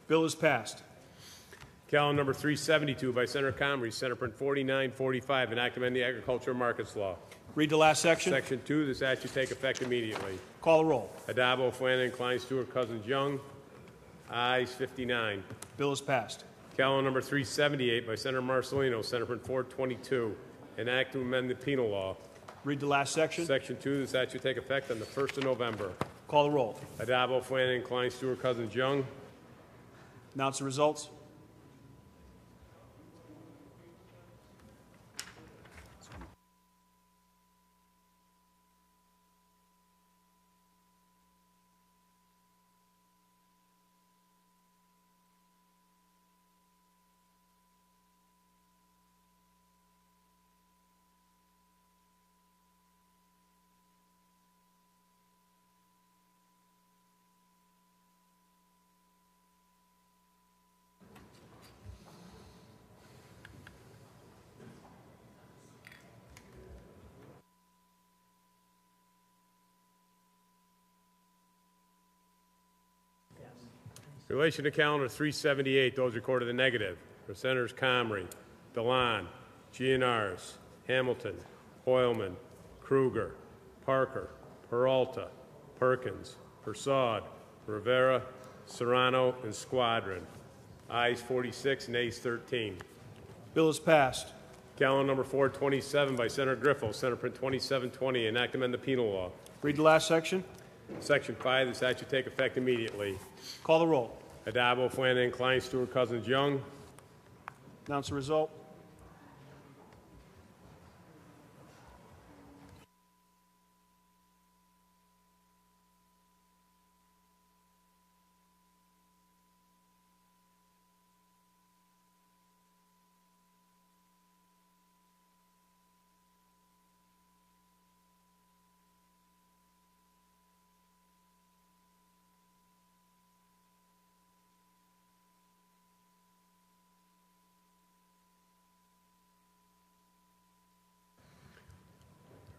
Bill is passed. Calendar number 372 by Senator Comrie, Senate Print 4945, an act amending the Agricultural Markets Law. Read the last section. Section 2, this act should take effect immediately. Call the roll. Addabbo, Flanagan, Klein, Stewart, Cousins, Young. Ayes 59. Bill is passed. Calendar number 378 by Senator Marcelino, Senate Print 422, an act to amend the penal law. Read the last section. Section 2, this act should take effect on the 1st of November. Call the roll. Addabbo, Flanagan, Klein, Stewart, Cousins, Young. Announce the results. In relation to calendar 378, those recorded in the negative are Senators Comrie, DeLon, Gianaris, Hamilton, Hoylman, Kruger, Parker, Peralta, Perkins, Persaud, Rivera, Serrano, and Squadron. Ayes 46, nays 13. Bill is passed. Calendar number 427 by Senator Griffo, Senate Print 2720, an act to amend the penal law. Read the last section. Section 5, this act should take effect immediately. Call the roll. Addabbo, Flanagan, Klein, Stewart, Cousins, Young. Announce the result.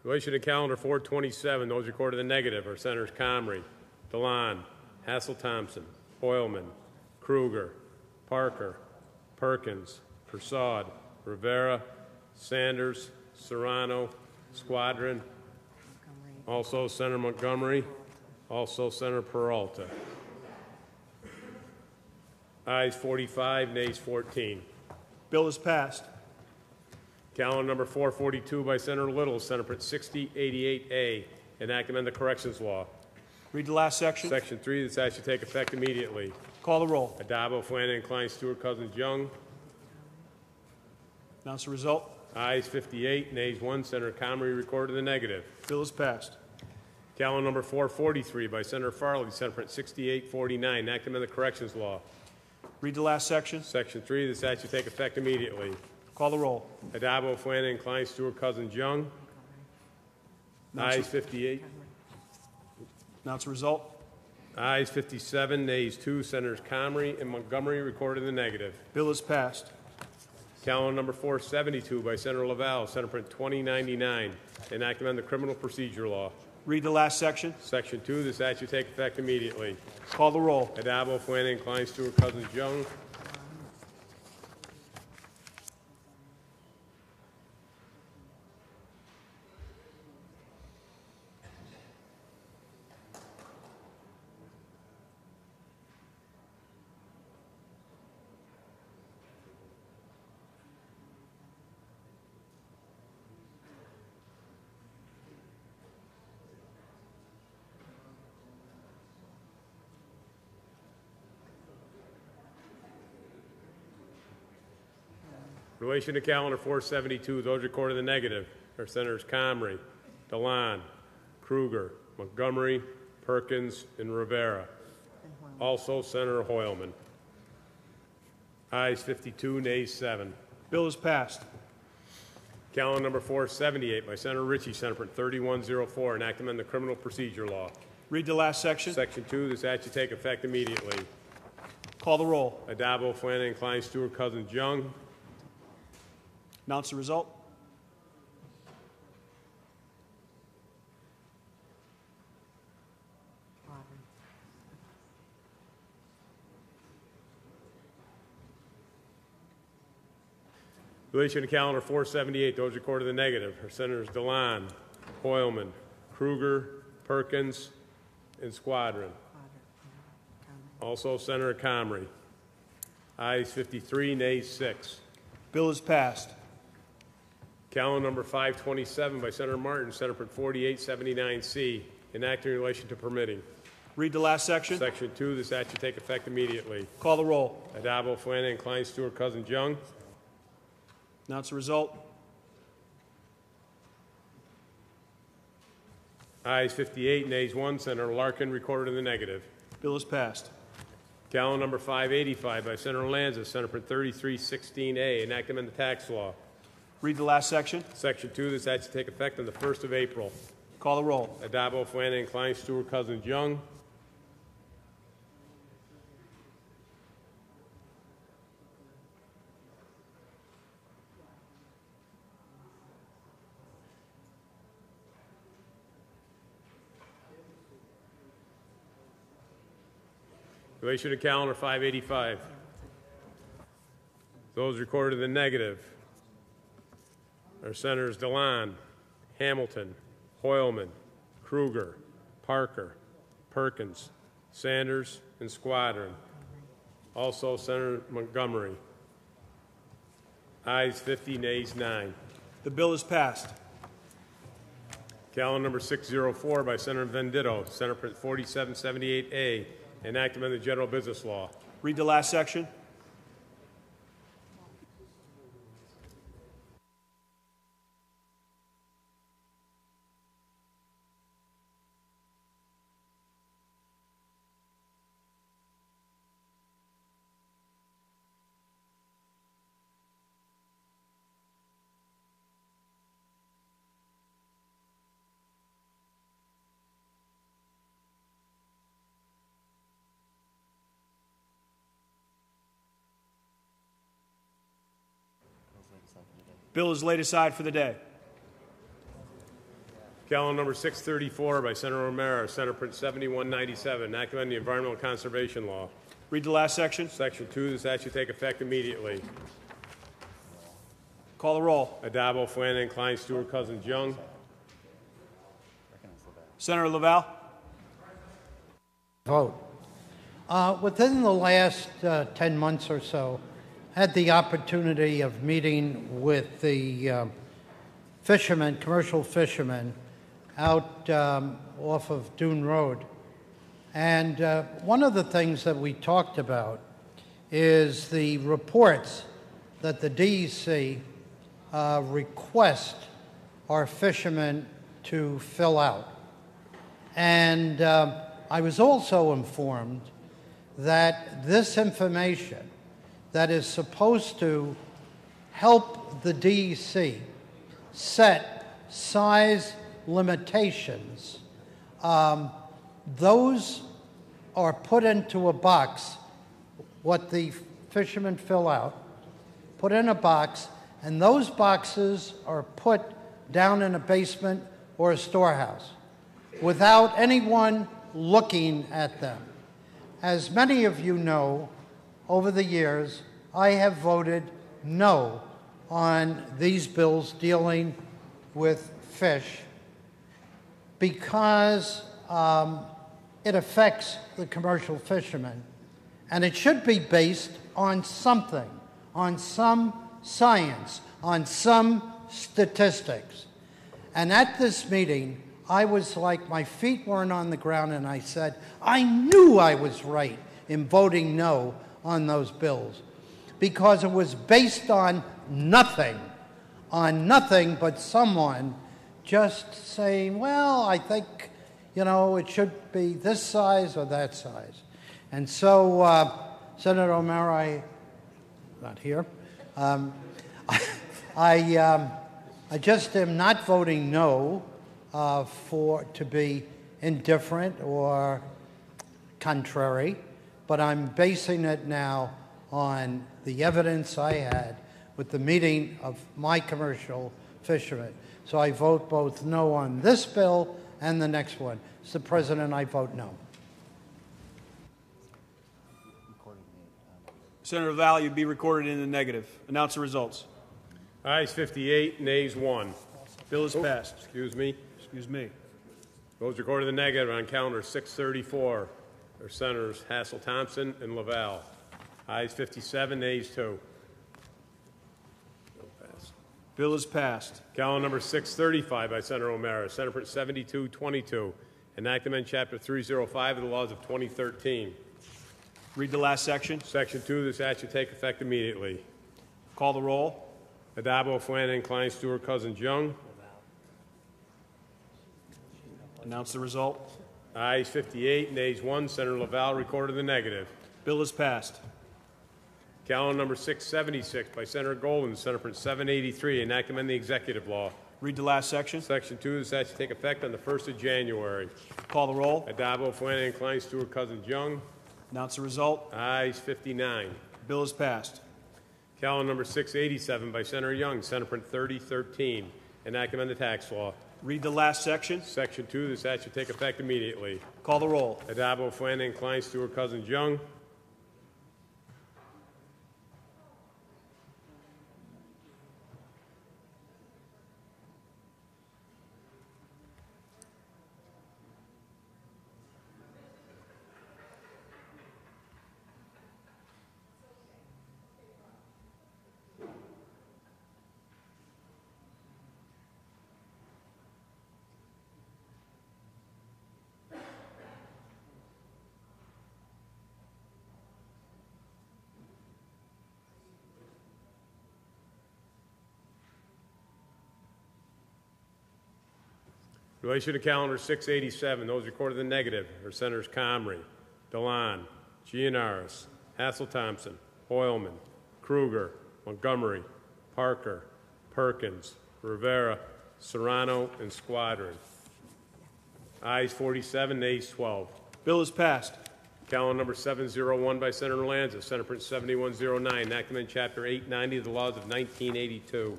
In relation to calendar 427, those recorded in the negative are Senators Comrie, DeLon, Hassel-Thompson, Hoylman, Kruger, Parker, Perkins, Persaud, Rivera, Sanders, Serrano, Squadron, also Senator Montgomery, also Senator Peralta. Ayes 45, nays 14. Bill is passed. Calendar number 442 by Senator Little, Senate Print 6088A, an act to amend the corrections law. Read the last section. Section 3, this act should take effect immediately. Call the roll. Addabbo, Flanagan, Klein, Stewart, Cousins, Young. Announce the result. Ayes 58, nays 1. Senator Comrie recorded in the negative. Bill is passed. Calendar number 443 by Senator Farley, Senate Print 6849, an act to amend the corrections law. Read the last section. Section 3, this act should take effect immediately. Call the roll. Addabbo, Flanagan, Klein, Stewart, Cousins, Young. Ayes 58. Announce the result. Ayes 57, nays 2. Senators Comrie and Montgomery recorded in the negative. Bill is passed. Calendar number 472 by Senator Laval, Senate Print 2099, an act to amend the criminal procedure law. Read the last section. Section 2, this act should take effect immediately. Call the roll. Addabbo, Flanagan, Klein, Stewart, Cousins, Young. In relation to calendar 472, those recorded in the negative are Senators Comrie, DeLon, Kruger, Montgomery, Perkins, and Rivera. Also Senator Hoylman. Ayes 52, nays 7. Bill is passed. Calendar number 478 by Senator Ritchie, Senate Print 3104, an act to amend the criminal procedure law. Read the last section. Section 2, this act should take effect immediately. Call the roll. Addabbo, Flanagan, Klein, Stewart, Cousins, Young. Announce the result. Relation to calendar 478, those recorded in the negative are Senators DeLon, Hoylman, Kruger, Perkins, and Squadron. Also Senator Comrie. Ayes 53, nays 6. Bill is passed. Calendar number 527 by Senator Martin, Senate Print 4879C, enacted in relation to permitting. Read the last section. Section 2, this act shall take effect immediately. Call the roll. Adabo, Flanagan, Klein, Stewart, Cousins, Young. Announce the result. Ayes 58, nays 1. Senator Larkin recorded in the negative. Bill is passed. Calendar number 585 by Senator Lanza, Senate Print 3316A, enactment of the tax law. Read the last section. Section 2, this act shall take effect on the 1st of April. Call the roll. Adabo, Flanagan, Klein, Stewart, Cousins, Young. Relation to calendar 585. Those recorded in the negative are Senators DeLon, Hamilton, Hoylman, Kruger, Parker, Perkins, Sanders, and Squadron. Also Senator Montgomery. Ayes 50, nays 9. The bill is passed. Calendar number 604 by Senator Venditto, Senate Print 4778A, enactment of the general business law. Read the last section. Bill is laid aside for the day. Calendar number 634 by Senator Romero, Senate Print 7197, enactment of the environmental conservation law. Read the last section. Section 2, this act shall take effect immediately. Call the roll. Adabo, Flanagan, Klein, Stewart, Cousins, Young. Senator Laval. Vote. Within the last 10 months or so, had the opportunity of meeting with the fishermen, commercial fishermen, out off of Dune Road. And one of the things that we talked about is the reports that the DEC request our fishermen to fill out. And I was also informed that this information that is supposed to help the DEC set size limitations, those are put into a box, what the fishermen fill out, put in a box, and those boxes are put down in a basement or a storehouse without anyone looking at them. As many of you know, over the years, I have voted no on these bills dealing with fish because it affects the commercial fishermen. And it should be based on something, on some science, on some statistics. And at this meeting, I was like, my feet weren't on the ground, and I said, I knew I was right in voting no on those bills because it was based on nothing but someone just saying, well, I think, you know, it should be this size or that size. And so, Senator O'Mara, not here, I just am not voting no to be indifferent or contrary, but I'm basing it now on the evidence I had with the meeting of my commercial fishermen. So I vote both no on this bill and the next one. Mr. President, I vote no. Senator Laval, you be recorded in the negative. Announce the results. Ayes 58, nays 1. Bill is passed. Excuse me. Excuse me. Those recorded in the negative on calendar 634 are Senators Hassel Thompson and Laval. Ayes 57, nays 2. Bill passed. Bill is passed. Calendar number 635 by Senator O'Mara, Senate Print 7222, enact amend Chapter 305 of the laws of 2013. Read the last section. Section 2 of this act shall take effect immediately. Call the roll. Adabo, Flanagan, Klein, Stewart, Cousins, Young. Announce the result. Ayes 58, nays 1. Senator Laval recorded in the negative. Bill is passed. Calendar number 676 by Senator Golden, Senate Print 783, enact amend the executive law. Read the last section. Section 2 of this act shall take effect on the 1st of January. Call the roll. Adabo, Flanagan, Klein, Stewart, Cousins, Young. Announce the result. Ayes 59. Bill is passed. Calendar number 687 by Senator Young, Senate Print 3013, enact amend the tax law. Read the last section. Section 2 of this act shall take effect immediately. Call the roll. Adabo, Flanagan, Klein, Stewart, Cousins, Young. Relation to calendar 687, those recorded in the negative are Senators Comrie, DeLon, Gianaris, Hassel Thompson, Hoylman, Kruger, Montgomery, Parker, Perkins, Rivera, Serrano, and Squadron. Ayes 47, nays 12. Bill is passed. Calendar number 701 by Senator Lanza, Senate Print 7109, enactment Chapter 890 of the laws of 1982.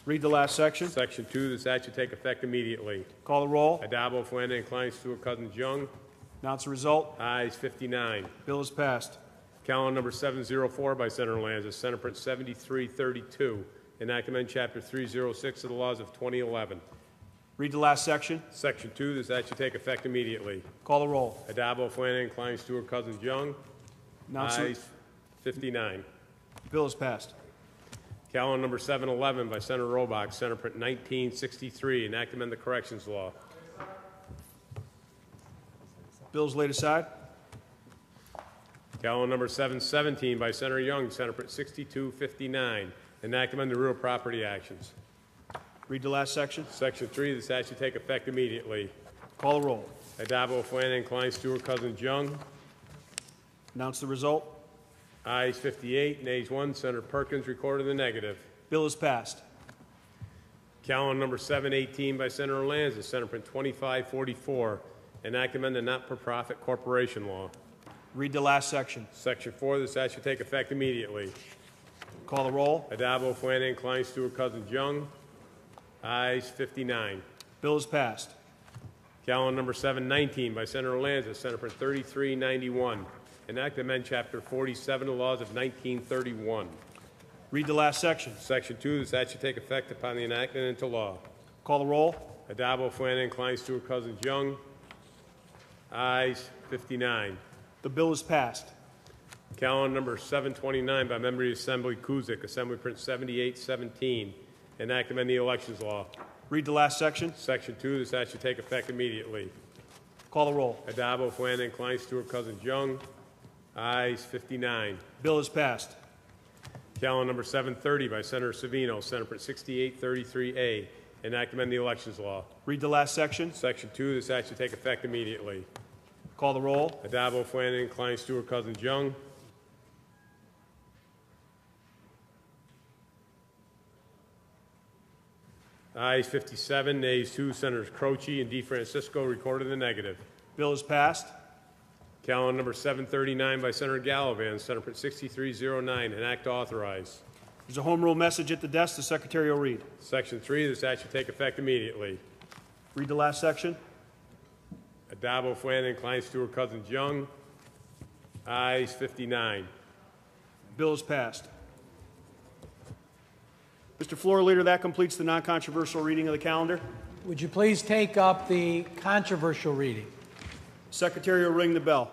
Read the last section. Section 2, this act shall take effect immediately. Call the roll. Adabo, Flanagan, Klein, Stewart, Cousins, Young. Announce the result. Ayes 59. Bill is passed. Calendar number 704 by Senator Lanza, Senate Print 7332, enact amend Chapter 306 of the laws of 2011. Read the last section. Section 2, this act shall take effect immediately. Call the roll. Adabo, Flanagan, Klein, Stewart, Cousins, Young. Announce Ayes 59. Bill is passed. Calendar number 711 by Senator Robach, Senate Print 1963, enact amend the corrections law. Bill is laid aside. Calendar number 717 by Senator Young, Senate Print 6259, enact amend the real property actions. Read the last section. Section 3, this act shall take effect immediately. Call the roll. Adabo, Flanagan, Klein, Stewart, Cousins, Young. Announce the result. Ayes 58, nays 1. Senator Perkins recorded in the negative. Bill is passed. Calendar number 718 by Senator Lanza, Senate Print 2544, enact amend the not-for-profit corporation law. Read the last section. Section 4, this act shall take effect immediately. Call the roll. Adabo, Flanagan, Klein, Stewart, Cousins, Young. Ayes 59. Bill is passed. Calendar number 719 by Senator Lanza, Senate Print 3391, enact amend Chapter 47 of the laws of 1931. Read the last section. Section 2, this act shall take effect upon the enactment into law. Call the roll. Adabo, Flanagan, Klein, Stewart, Cousins, Young. Ayes 59. The bill is passed. Calendar number 729 by Member of the Assembly Kuzik, Assembly Print 7817, enact amend the elections law. Read the last section. Section 2, this act shall take effect immediately. Call the roll. Adabo, Flanagan, Klein, Stewart, Cousins, Young. Ayes 59. Bill is passed. Calendar number 730 by Senator Savino, Senate Print 6833A, enact amend the elections law. Read the last section. Section 2, this act shall take effect immediately. Call the roll. Adabo, Flanagan, Klein, Stewart, Cousins, Young. Ayes 57, nays 2. Senators Croce and DeFrancisco recorded in the negative. Bill is passed. Calendar number 739 by Senator Gallivan, Senate Print 6309, an act to authorize. There's a home rule message at the desk. The secretary will read. Section 3, this act shall take effect immediately. Read the last section. Adabo, Flanagan, Klein, Stewart, Cousins, Young. Ayes 59. Bill is passed. Mr. Floor Leader, that completes the non-controversial reading of the calendar. Would you please take up the controversial reading? Secretary will ring the bell.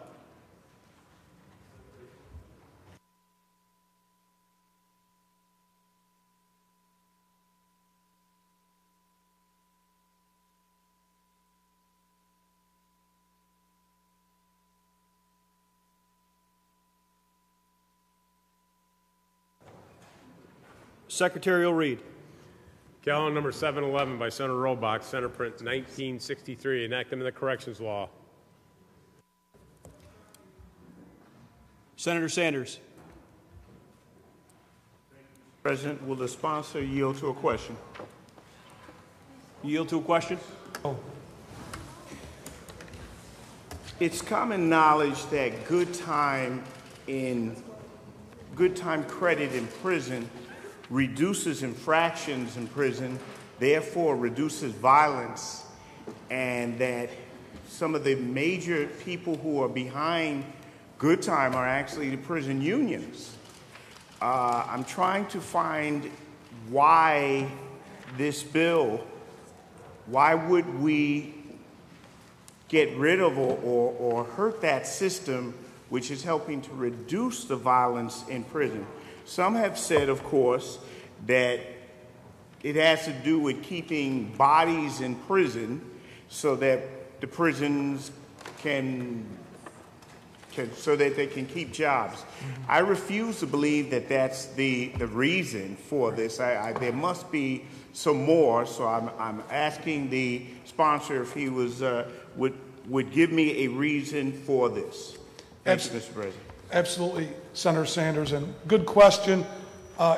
Secretary will read. Calendar number 711 by Senator Robach, Senate Print 1963, enactment of the Corrections Law. Senator Sanders. President, will the sponsor yield to a question? Yield to a question? It's common knowledge that good time credit in prison reduces infractions in prison, therefore reduces violence, and that some of the major people who are behind good time are actually the prison unions. I'm trying to find why this bill, why would we get rid of or hurt that system which is helping to reduce the violence in prison? Some have said, of course, that it has to do with keeping bodies in prison so that the prisons so that they can keep jobs. I refuse to believe that that's the reason for this. There must be some more, so I'm asking the sponsor if he would give me a reason for this. Thank you, Mr. President. Absolutely, Senator Sanders, and good question.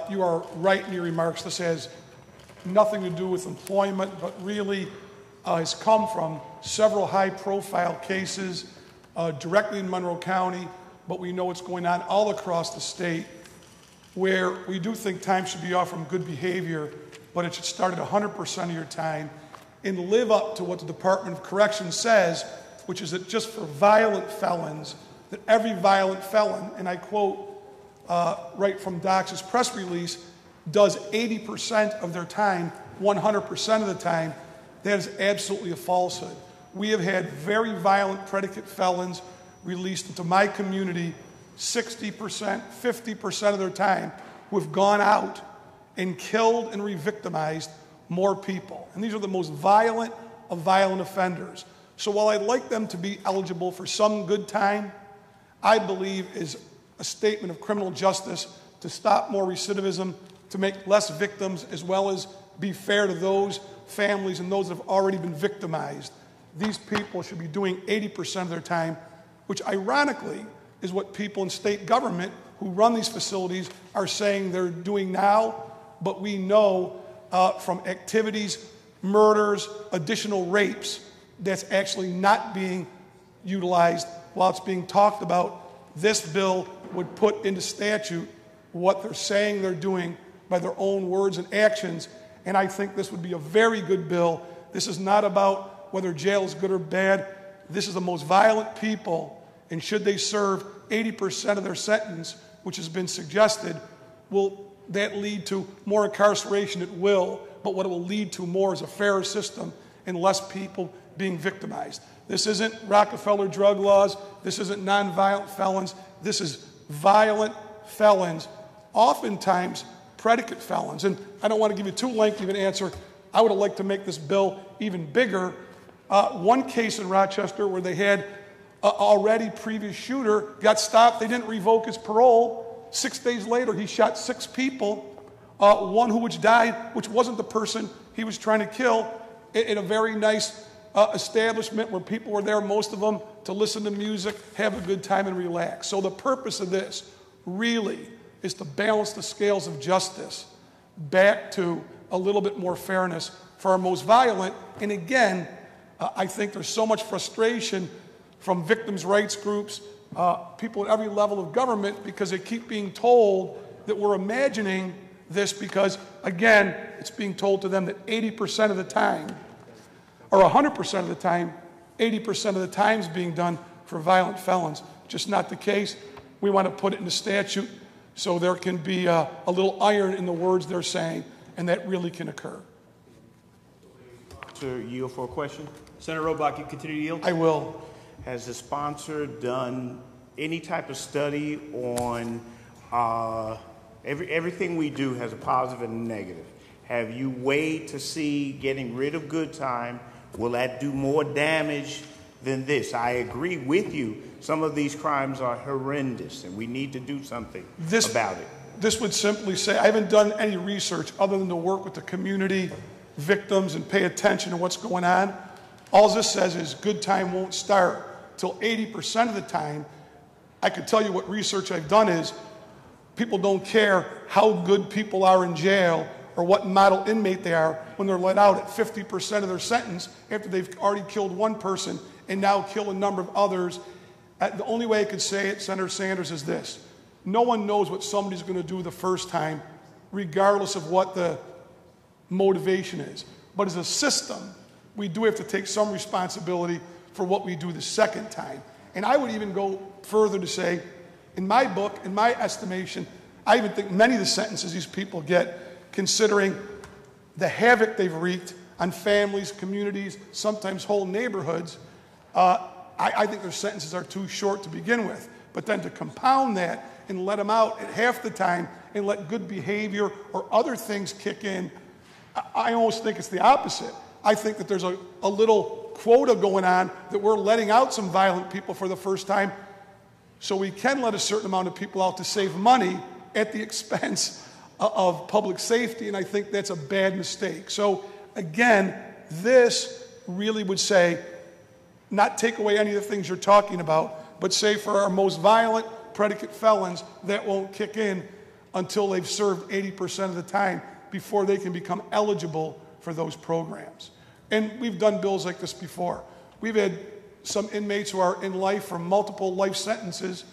You are right in your remarks. This has nothing to do with employment, but really has come from several high-profile cases directly in Monroe County, but we know what's going on all across the state, where we do think time should be off from good behavior, but it should start at 100% of your time and live up to what the Department of Corrections says, which is that just for violent felons, that every violent felon, and I quote right from DOCS's press release, does 80% of their time, 100% of the time. That is absolutely a falsehood. We have had very violent predicate felons released into my community 60%, 50% of their time, who have gone out and killed and re-victimized more people. And these are the most violent of violent offenders. So while I'd like them to be eligible for some good time, I believe is a statement of criminal justice to stop more recidivism, to make less victims, as well as be fair to those families and those that have already been victimized. These people should be doing 80% of their time, which ironically is what people in state government who run these facilities are saying they're doing now, but we know from activities, murders, additional rapes, that's actually not being utilized while it's being talked about. This bill would put into statute what they're saying they're doing by their own words and actions, and I think this would be a very good bill. This is not about whether jail is good or bad. This is the most violent people, and should they serve 80% of their sentence, which has been suggested, will that lead to more incarceration? It will, but what it will lead to more is a fairer system and less people being victimized. This isn't Rockefeller drug laws. This isn't nonviolent felons. This is violent felons, oftentimes predicate felons. And I don't want to give you too lengthy of an answer. I would have liked to make this bill even bigger. One case in Rochester where they had already previous shooter got stopped. They didn't revoke his parole. 6 days later, he shot 6 people, one which died, which wasn't the person he was trying to kill, in a very nice establishment where people were there, most of them, to listen to music, have a good time, and relax. So the purpose of this really is to balance the scales of justice back to a little bit more fairness for our most violent. And again, I think there's so much frustration from victims' rights groups, people at every level of government, because they keep being told that we're imagining this because, again, it's being told to them that 80% of the time, or 100% of the time, 80% of the time is being done for violent felons. Just not the case. We want to put it in the statute so there can be a little iron in the words they're saying. and that really can occur. To yield for a question. Senator Robach, you continue to yield? I will. Has the sponsor done any type of study on everything we do has a positive and a negative? Have you weighed to see getting rid of good time, will that do more damage than this? I agree with you. Some of these crimes are horrendous, and we need to do something about it. This would simply say, I haven't done any research other than to work with the community, victims, and pay attention to what's going on. All this says is good time won't start till 80% of the time. I could tell you what research I've done is people don't care how good people are in jail or what model inmate they are when they're let out at 50% of their sentence after they've already killed one person and now kill a number of others. The only way I could say it, Senator Sanders, is this. No one knows what somebody's going to do the first time, regardless of what the motivation is. But as a system, we do have to take some responsibility for what we do the second time. And I would even go further to say, in my book, in my estimation, I even think many of the sentences these people get, considering the havoc they've wreaked on families, communities, sometimes whole neighborhoods, I think their sentences are too short to begin with. But then to compound that and let them out at half the time and let good behavior or other things kick in, I almost think it's the opposite. I think that there's a little quota going on that we're letting out some violent people for the first time so we can let a certain amount of people out to save money at the expense of public safety, and I think that's a bad mistake. So again, this really would say, not take away any of the things you're talking about, but say for our most violent predicate felons, that won't kick in until they've served 80% of the time before they can become eligible for those programs. And we've done bills like this before. We've had some inmates who are in life for multiple life sentences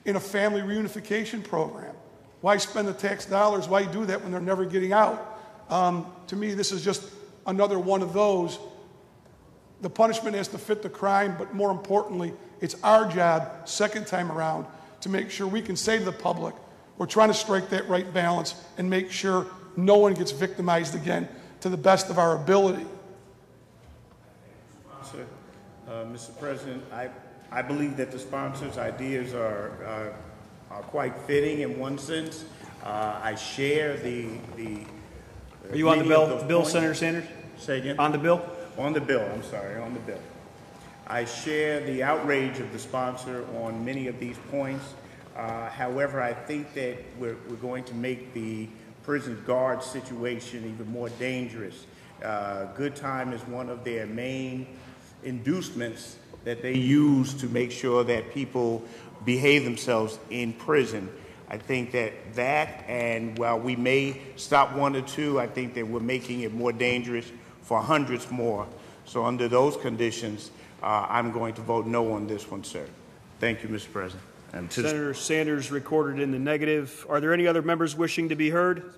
in a family reunification program. Why spend the tax dollars? Why do that when they're never getting out? To me, this is just another one of those. The punishment has to fit the crime, but more importantly, it's our job, second time around, to make sure we can say to the public, we're trying to strike that right balance and make sure no one gets victimized again to the best of our ability. Mr. President, I believe that the sponsor's ideas are quite fitting in one sense. I share the Are you on the bill, Senator Sanders? Say again? On the bill? On the bill, I'm sorry, on the bill. I share the outrage of the sponsor on many of these points. However, I think that we're going to make the prison guard situation even more dangerous. Good time is one of their main inducements that they use to make sure that people behave themselves in prison. I think that and while we may stop one or two, I think that we're making it more dangerous for hundreds more. So under those conditions, I'm going to vote no on this one, sir. Thank you, Mr. President. And Senator Sanders recorded in the negative. Are there any other members wishing to be heard?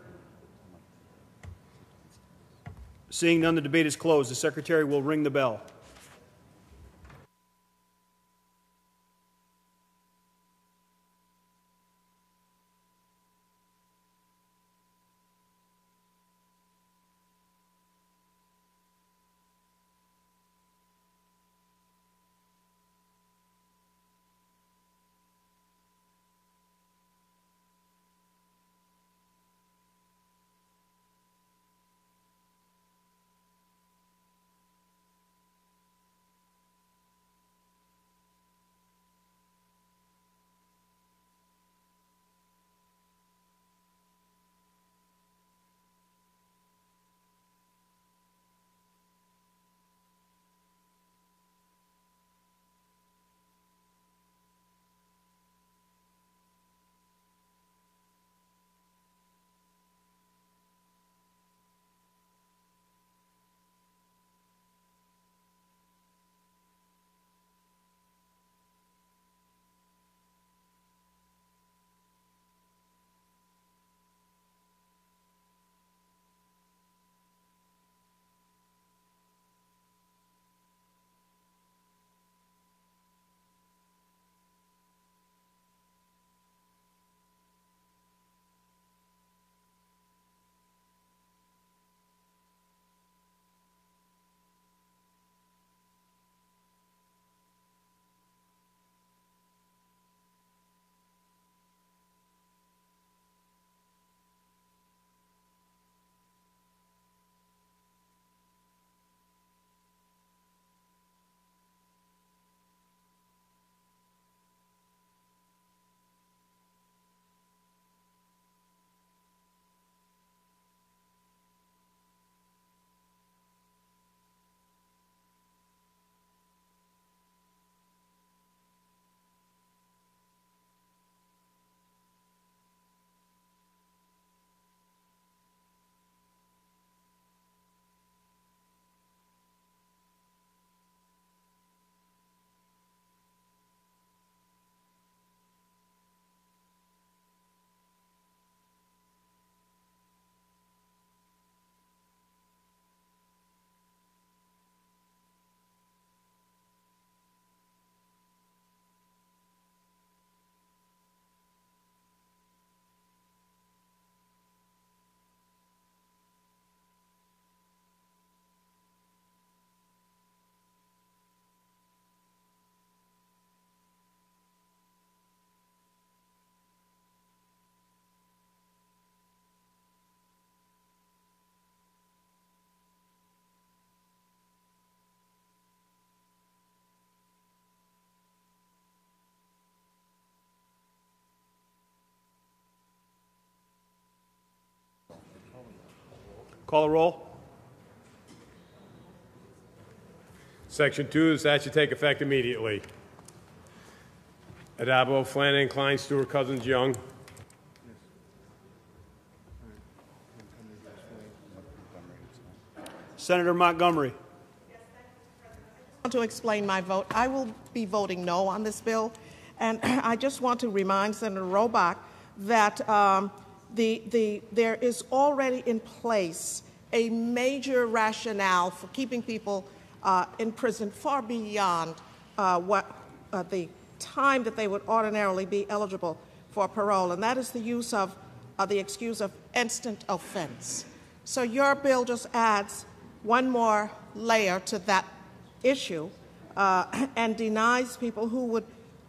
Seeing none, the debate is closed. The Secretary will ring the bell. Call a roll. Section 2, the statute take effect immediately. Addabbo, Flanagan, Klein, Stewart, Cousins, Young. Senator Montgomery. To explain my vote, I will be voting no on this bill, and I just want to remind Senator Robach that there is already in place a major rationale for keeping people in prison far beyond what the time that they would ordinarily be eligible for parole, and that is the use of the excuse of instant offense. So your bill just adds one more layer to that issue and denies people who would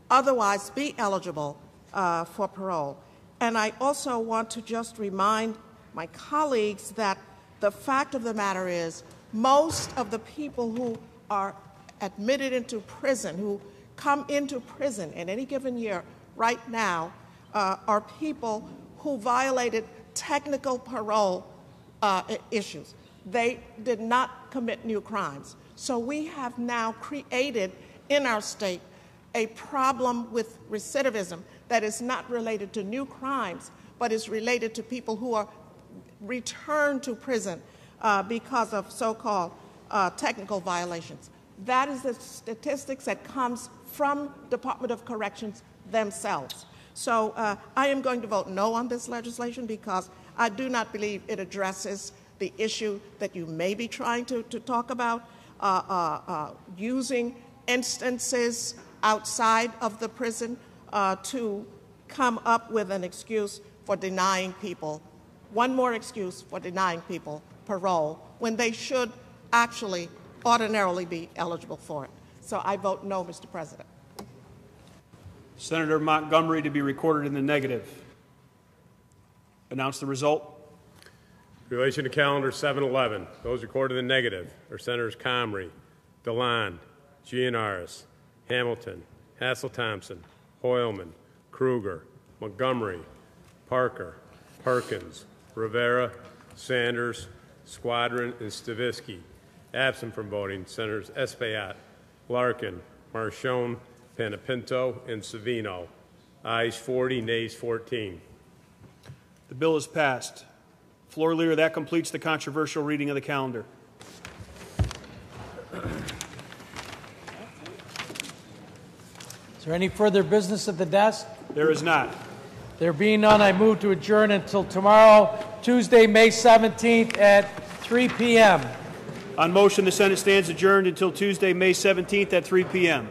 otherwise be eligible for parole. And I also want to just remind my colleagues that the fact of the matter is most of the people who are admitted into prison, who come into prison in any given year right now, are people who violated technical parole issues. They did not commit new crimes. So we have now created in our state a problem with recidivism that is not related to new crimes, but is related to people who are returned to prison because of so-called technical violations. That is the statistics that comes from Department of Corrections themselves. So I am going to vote no on this legislation because I do not believe it addresses the issue that you may be trying to talk about, using instances outside of the prison to come up with an excuse for denying people, one more excuse for denying people parole when they should actually ordinarily be eligible for it. So I vote no, Mr. President. Senator Montgomery to be recorded in the negative. Announce the result. In relation to calendar 711, those recorded in the negative are Senators Comrie, DeLon, Gianaris, Hamilton, Hassel-Thompson, Hoylman, Kruger, Montgomery, Parker, Perkins, Rivera, Sanders, Squadron, and Stavisky. Absent from voting, Senators Espaillat, Larkin, Marchone, Panapinto, and Savino. Ayes 40, nays 14. The bill is passed. Floor Leader, that completes the controversial reading of the calendar. Is there any further business at the desk? There is not. There being none, I move to adjourn until tomorrow, Tuesday, May 17th at 3 p.m. On motion, the Senate stands adjourned until Tuesday, May 17th at 3 p.m.